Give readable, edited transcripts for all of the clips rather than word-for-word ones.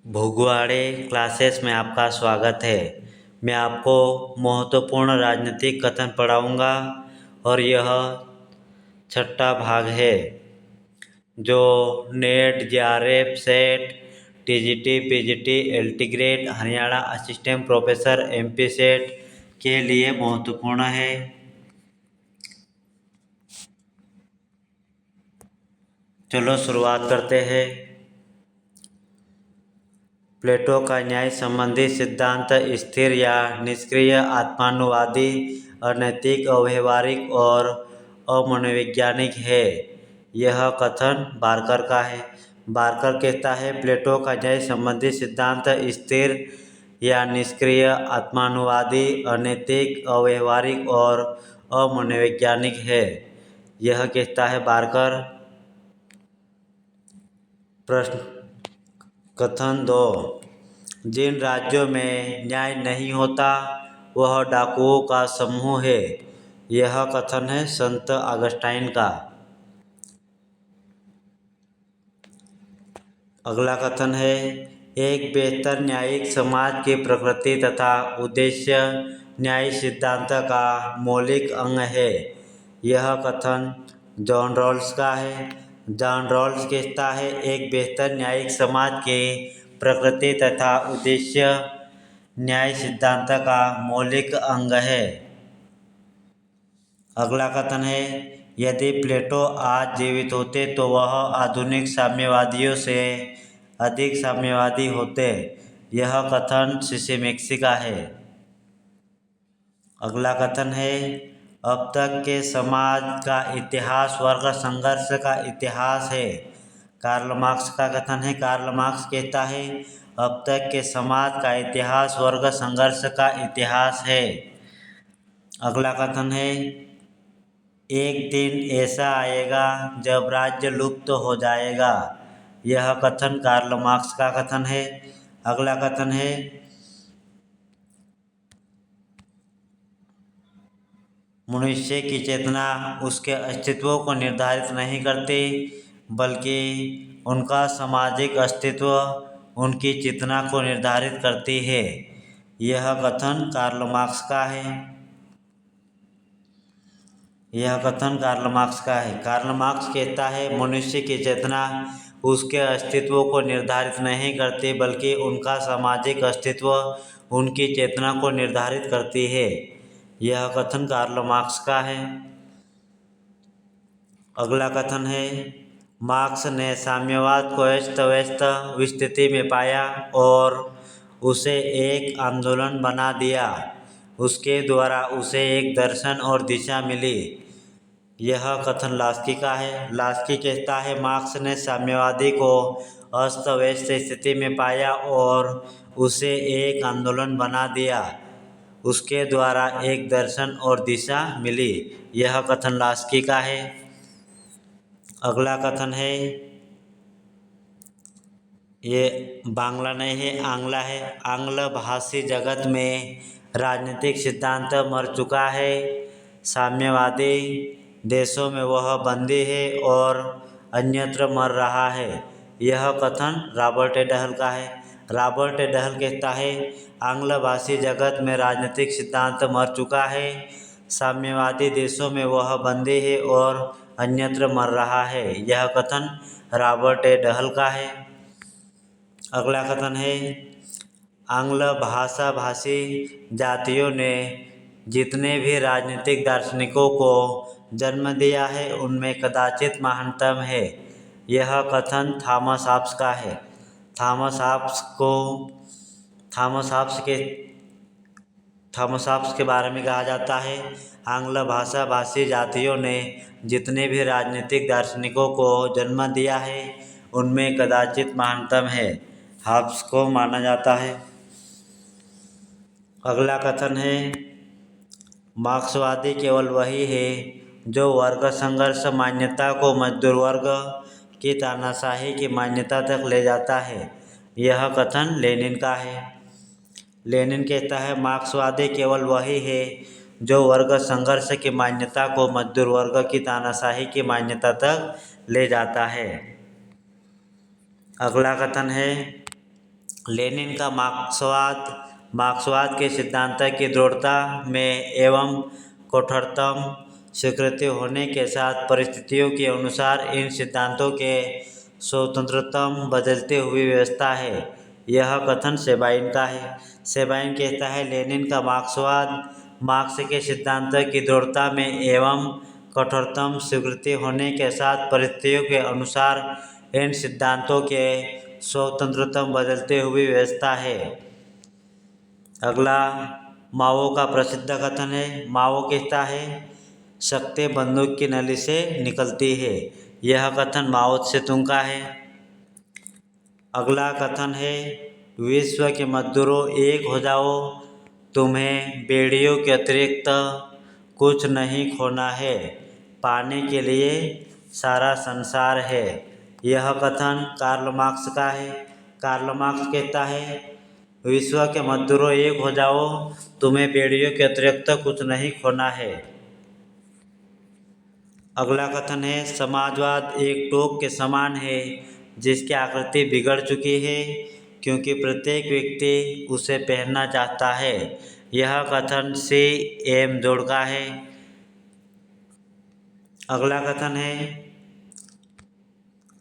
भूगवाड़े classes में आपका स्वागत है। मैं आपको महत्वपूर्ण राजनीतिक कथन पढ़ाऊंगा और यह छठा भाग है जो net JRF set TGT PGT LT grade Haryana assistant professor MP set के लिए महत्वपूर्ण है। चलो शुरुआत करते हैं। प्लेटो का न्याय संबंधी सिद्धांत स्थिर या निष्क्रिय आत्मानुवादी अनैतिक अव्यवहारिक और अमनोवैज्ञानिक है। यह कथन बार्कर का है। बार्कर कहता है प्लेटो का न्याय संबंधी सिद्धांत स्थिर या निष्क्रिय आत्मानुवादी अनैतिक अव्यवहारिक और अमनोवैज्ञानिक है। यह कहता है बार्कर। प्रश्न कथन 2। जिन राज्यों में न्याय नहीं होता वह डाकुओं का समूह है। यह कथन है संत ऑगस्टाइन का। अगला कथन है एक बेहतर न्यायिक समाज की प्रकृति तथा उद्देश्य न्याय सिद्धांत का मौलिक अंग है। यह कथन जॉन रॉल्स का है। जॉन रॉल्स कहता है एक बेहतर न्यायिक समाज की प्रकृति तथा उद्देश्य न्याय सिद्धांत का मौलिक अंग है। अगला कथन है यदि प्लेटो आज जीवित होते तो वह आधुनिक साम्यवादियों से अधिक साम्यवादी होते। यह कथन सिसिमिक्सी का है। अगला कथन है अब तक के समाज का इतिहास वर्ग संघर्ष का इतिहास है। कार्ल मार्क्स का कथन है। कार्ल मार्क्स कहता है अब तक के समाज का इतिहास वर्ग संघर्ष का इतिहास है। अगला कथन है एक दिन ऐसा आएगा जब राज्य लुप्त हो जाएगा। यह कथन कार्ल मार्क्स का कथन है। अगला कथन है मनुष्य की चेतना उसके अस्तित्व को निर्धारित नहीं करती बल्कि उनका सामाजिक अस्तित्व उनकी चेतना को निर्धारित करती है। यह कथन कार्ल मार्क्स का है। यह कथन कार्ल मार्क्स का है। कार्ल मार्क्स कहता है मनुष्य की चेतना उसके अस्तित्व को निर्धारित नहीं करती बल्कि उनका सामाजिक अस्तित्व उनकी चेतना को निर्धारित करती है। यह कथन कार्ल मार्क्स का है। अगला कथन है मार्क्स ने साम्यवाद को अस्त व्यस्त स्थिति में पाया और उसे एक आंदोलन बना दिया। उसके द्वारा उसे एक दर्शन और दिशा मिली। यह कथन लास्की का है। लास्की कहता है मार्क्स ने साम्यवादी को अस्त व्यस्त स्थिति में पाया और उसे एक आंदोलन बना दिया। उसके द्वारा एक दर्शन और दिशा मिली। यह कथन लास्की का है। अगला कथन है ये बांग्ला नहीं है आंग्ला है। आंग्ल भाषी जगत में राजनीतिक सिद्धांत मर चुका है। साम्यवादी देशों में वह बंदी है और अन्यत्र मर रहा है। यह कथन रॉबर्ट ए डहल का है। रॉबर्ट ए डहल कहता है आंग्ल भाषी जगत में राजनीतिक सिद्धांत मर चुका है। साम्यवादी देशों में वह बंदी है और अन्यत्र मर रहा है। यह कथन रॉबर्ट ए डहल का है। अगला कथन है आंग्ल भाषा भाषी जातियों ने जितने भी राजनीतिक दार्शनिकों को जन्म दिया है उनमें कदाचित महानतम है। यह कथन थॉमस हॉब्स का है। थॉमस हॉब्स के बारे में कहा जाता है आंग्ल भाषा भाषी जातियों ने जितने भी राजनीतिक दार्शनिकों को जन्म दिया है उनमें कदाचित महानतम है। हॉब्स को माना जाता है। अगला कथन है मार्क्सवादी केवल वही है जो वर्ग संघर्ष मान्यता को मजदूर वर्ग की तानाशाही की मान्यता तक ले जाता है। यह कथन लेनिन का है। लेनिन कहता है मार्क्सवादी केवल वही है जो वर्ग संघर्ष की मान्यता को मजदूर वर्ग की तानाशाही की मान्यता तक ले जाता है। अगला कथन है लेनिन का मार्क्सवाद के सिद्धांत की दृढ़ता में एवं कठोरतम स्वीकृति होने के साथ परिस्थितियों के अनुसार इन सिद्धांतों के स्वतंत्रतम बदलते हुई व्यवस्था है। यह कथन सेबाइन का है। सेबाइन कहता है लेनिन का मार्क्सवाद मार्क्स के सिद्धांत की दृढ़ता में एवं कठोरतम स्वीकृति होने के साथ परिस्थितियों के अनुसार इन सिद्धांतों के स्वतंत्रतम बदलते हुई व्यवस्था है। अगला माओ का प्रसिद्ध कथन है। माओ कहता है शक्ति बंदूक की नली से निकलती है। यह कथन माओ त्से-तुंग का है। अगला कथन है विश्व के मजदूरों एक हो जाओ, तुम्हें बेड़ियों के अतिरिक्त कुछ नहीं खोना है, पाने के लिए सारा संसार है। यह कथन कार्ल मार्क्स का है। कार्ल मार्क्स कहता है विश्व के मजदूरों एक हो जाओ, तुम्हें बेड़ियों के अतिरिक्त कुछ नहीं खोना है। अगला कथन है समाजवाद एक टोक के समान है जिसकी आकृति बिगड़ चुकी है क्योंकि प्रत्येक व्यक्ति उसे पहनना चाहता है। यह कथन C.M. जोड़ का है। अगला कथन है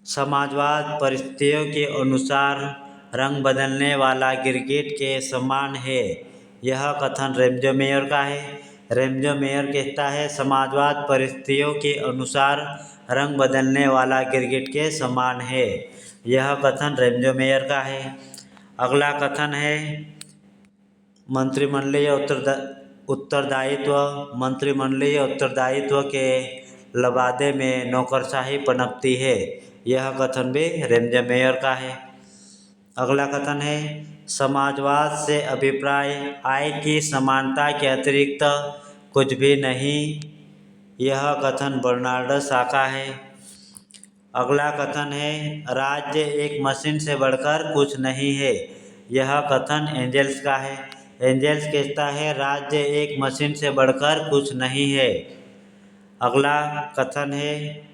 समाजवाद परिस्थितियों के अनुसार रंग बदलने वाला गिरगिट के समान है। यह कथन रेमजो मेयर का है। रेमजो मेयर कहता है समाजवाद परिस्थितियों के अनुसार रंग बदलने वाला गिरगिट के समान है। यह कथन रेमजो मेयर का है। अगला कथन है मंत्रिमंडलीय उत्तरदायित्व के लबादे में नौकरशाही पनपती है। यह कथन भी रेमजो मेयर का है। अगला कथन है समाजवाद से अभिप्राय आय की समानता के अतिरिक्त कुछ भी नहीं। यह कथन बर्नार्ड शॉ का है। अगला कथन है राज्य एक मशीन से बढ़कर कुछ नहीं है। यह कथन एंजेल्स का है। एंजेल्स कहता है राज्य एक मशीन से बढ़कर कुछ नहीं है। अगला कथन है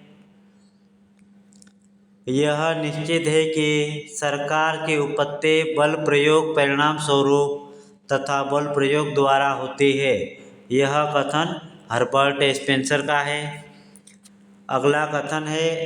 यह निश्चित है कि सरकार की उत्पत्ति बल प्रयोग परिणाम स्वरूप तथा बल प्रयोग द्वारा होती है। यह कथन हर्बर्ट स्पेंसर का है। अगला कथन है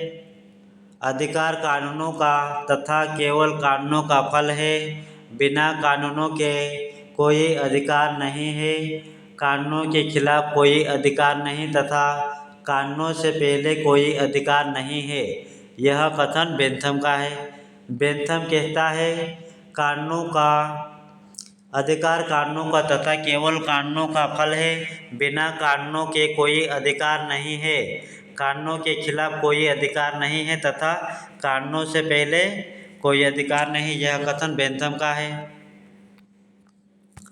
अधिकार कानूनों का तथा केवल कानूनों का फल है। बिना कानूनों के कोई अधिकार नहीं है। कानूनों के खिलाफ कोई अधिकार नहीं तथा कानूनों से पहले कोई अधिकार नहीं है। यह कथन बेंथम का है। बेंथम कहता है कानूनों का अधिकार कानूनों का तथा केवल कानूनों का फल है। बिना कानूनों के कोई अधिकार नहीं है। कानूनों के खिलाफ कोई अधिकार नहीं है तथा कानूनों से पहले कोई अधिकार नहीं। यह कथन बेंथम का है।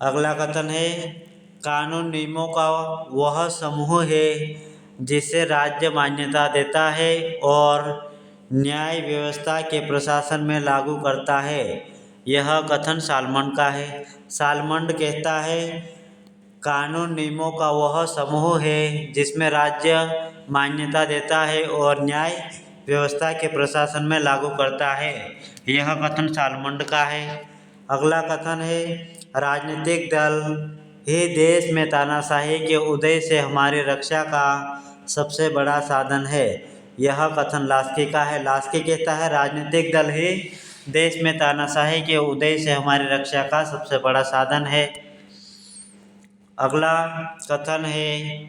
अगला कथन है कानून नियमों का वह समूह है जिसे राज्य मान्यता देता है और न्याय व्यवस्था के प्रशासन में लागू करता है। यह कथन सालमंड का है। सालमंड कहता है कानून नियमों का वह समूह है जिसमें राज्य मान्यता देता है और न्याय व्यवस्था के प्रशासन में लागू करता है। यह कथन सालमंड का है। अगला कथन है राजनीतिक दल ही देश में तानाशाही के उदय से हमारी रक्षा का सबसे बड़ा साधन है। यह कथन लास्की का है। लास्की कहता है राजनीतिक दल ही देश में तानाशाही के उदय से हमारी रक्षा का सबसे बड़ा साधन है। अगला कथन है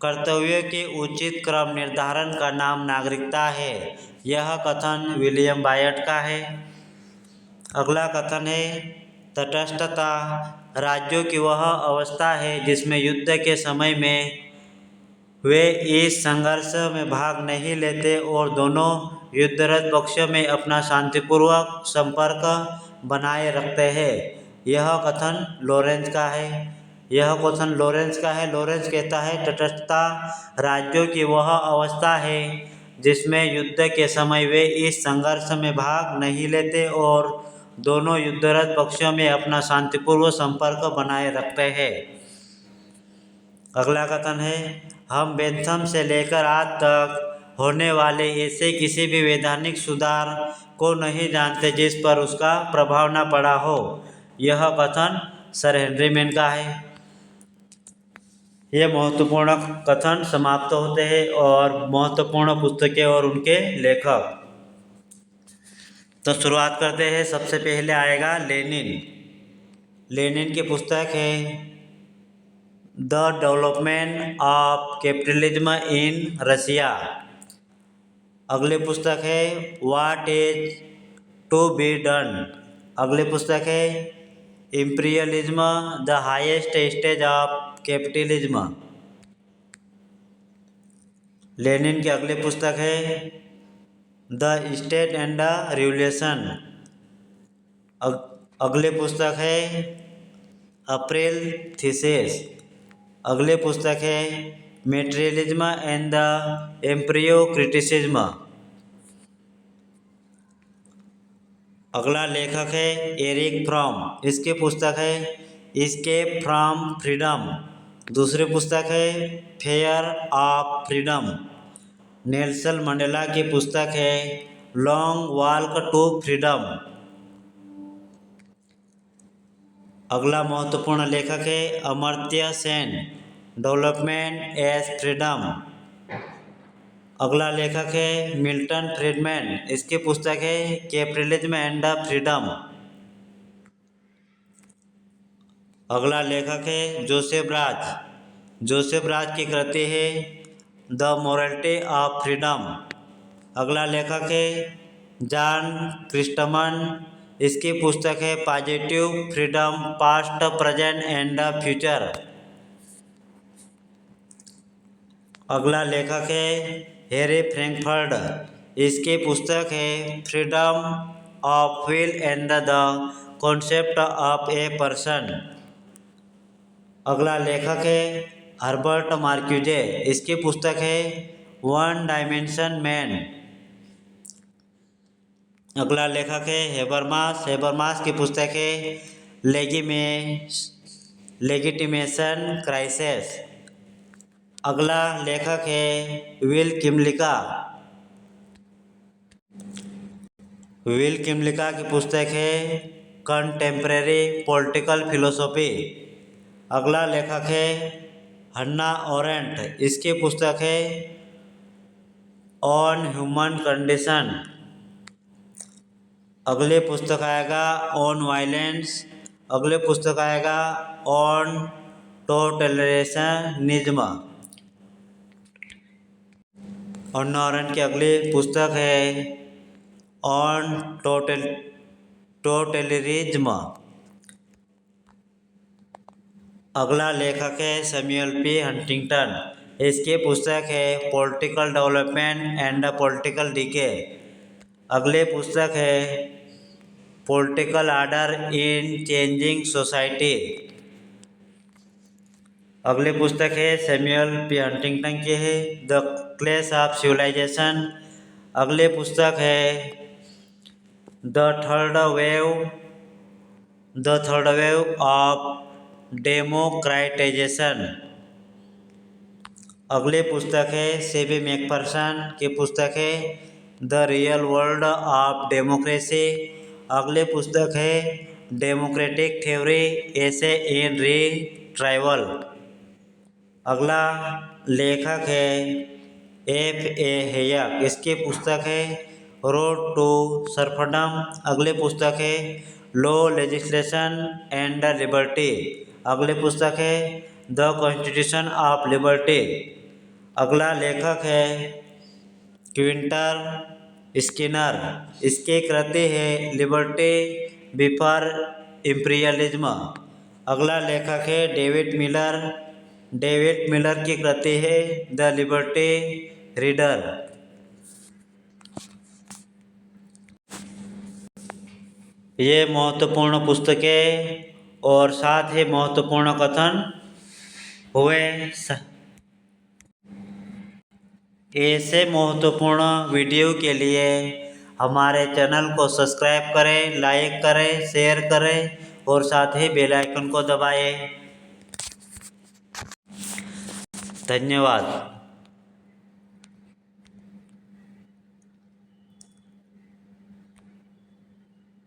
कर्तव्यों के उचित क्रम निर्धारण का नाम नागरिकता है। यह कथन विलियम बायट का है। अगला कथन है तटस्थता राज्यों की वह अवस्था है जिसमें युद्ध के समय में वे इस संघर्ष में भाग नहीं लेते और दोनों युद्धरत पक्षों में अपना शांतिपूर्वक संपर्क बनाए रखते हैं। यह कथन लॉरेंस का है। लॉरेंस कहता है तटस्थता राज्यों की वह अवस्था है जिसमें युद्ध के समय वे इस संघर्ष में भाग नहीं लेते और दोनों युद्धरत पक्षों में अपना शांतिपूर्वक संपर्क बनाए रखते हैं। अगला कथन है हम बेंथम से लेकर आज तक होने वाले ऐसे किसी भी वैधानिक सुधार को नहीं जानते जिस पर उसका प्रभाव न पड़ा हो। यह कथन सर हेनरी मैन का है। ये महत्वपूर्ण कथन समाप्त होते हैं और महत्वपूर्ण पुस्तकें और उनके लेखक। तो शुरुआत करते हैं। सबसे पहले आएगा लेनिन। लेनिन की पुस्तक है the development of capitalism in Russia. अगली पुस्तक है what is to be done. अगली पुस्तक है imperialism the highest stage of capitalism. Lenin की अगली पुस्तक है the state and the revolution. अगली पुस्तक है अप्रैल थीसिस। अगली पुस्तक है materialism and the empirio criticism. अगला लेखक है एरिक फ्रॉम। इसकी पुस्तक है एस्केप फ्रॉम फ्रीडम। दूसरी पुस्तक है fair of freedom. Nelson Mandela की पुस्तक है लॉन्ग वॉक टू फ्रीडम। अगला महत्वपूर्ण लेखक है Amartya Sen development as freedom. अगला लेखक है मिल्टन फ्रीडमैन। इसकी पुस्तक है कैपिटलिज्म एंड द फ्रीडम। अगला लेखक है जोसेफ राज। जोसेफ राज की कृति है द मोरलिटी ऑफ फ्रीडम। अगला लेखक है जॉन क्रिस्टमन। इसकी पुस्तक है positive freedom past present and the future. अगला लेखक है हैरी फ्रैंकफर्ट। इसकी पुस्तक है freedom of will and the concept of a person. अगला लेखक है हर्बर्ट मार्क्यूजे। इसकी पुस्तक है वन डायमेंशन मैन। अगला लेखक है हेबरमास। हेबरमास की पुस्तक है लेगिटिमेशन क्राइसिस। अगला लेखक है विल किमलिका। विल किमलिका की पुस्तक है कंटेम्प्रेरी पॉलिटिकल फिलोसॉफी। अगला लेखक है हन्ना ओरेंट। इसकी पुस्तक है ऑन ह्यूमन कंडीशन। अगले पुस्तक आएगा ऑन वायलेंस। अगले पुस्तक आएगा ऑन टोटलिटेरियनिज्म। हन्ना ओरेंट की अगली पुस्तक है ऑन टोटलिटेरिज्म। अगला लेखक है सैमुअल पी हंटिंगटन। इसकी पुस्तक है political development and political decay. अगले पुस्तक है political order in changing society. अगली पुस्तक है सैमुअल पी हंटिंगटन की है द क्लैश ऑफ सिविलाइजेशन। अगली पुस्तक है the third wave of democratisation. अगली पुस्तक है सेबी मैकफर्सन की पुस्तक है the real world of democracy. अगली पुस्तक है डेमोक्रेटिक थ्योरी एसे इन रिट्राइवल। अगला लेखक है F.A. हेयक। इसकी पुस्तक है रोड टू सर्फडम। अगली पुस्तक है लॉ लेजिस्लेशन एंड लिबर्टी। अगली पुस्तक है द कॉन्स्टिट्यूशन ऑफ लिबर्टी। अगला लेखक है क्विंटर स्किनर। इसकी कृति है लिबर्टी बिफोर इम्पीरियलिज्म। अगला लेखक है डेविड मिलर। डेविड मिलर की कृति है द लिबर्टी रीडर। ये महत्वपूर्ण पुस्तकें और साथ ही महत्वपूर्ण कथन हुए। ऐसे महत्वपूर्ण वीडियो के लिए हमारे चैनल को सब्सक्राइब करें, लाइक करें, शेयर करें और साथ ही बेल आइकन को दबाएं। धन्यवाद।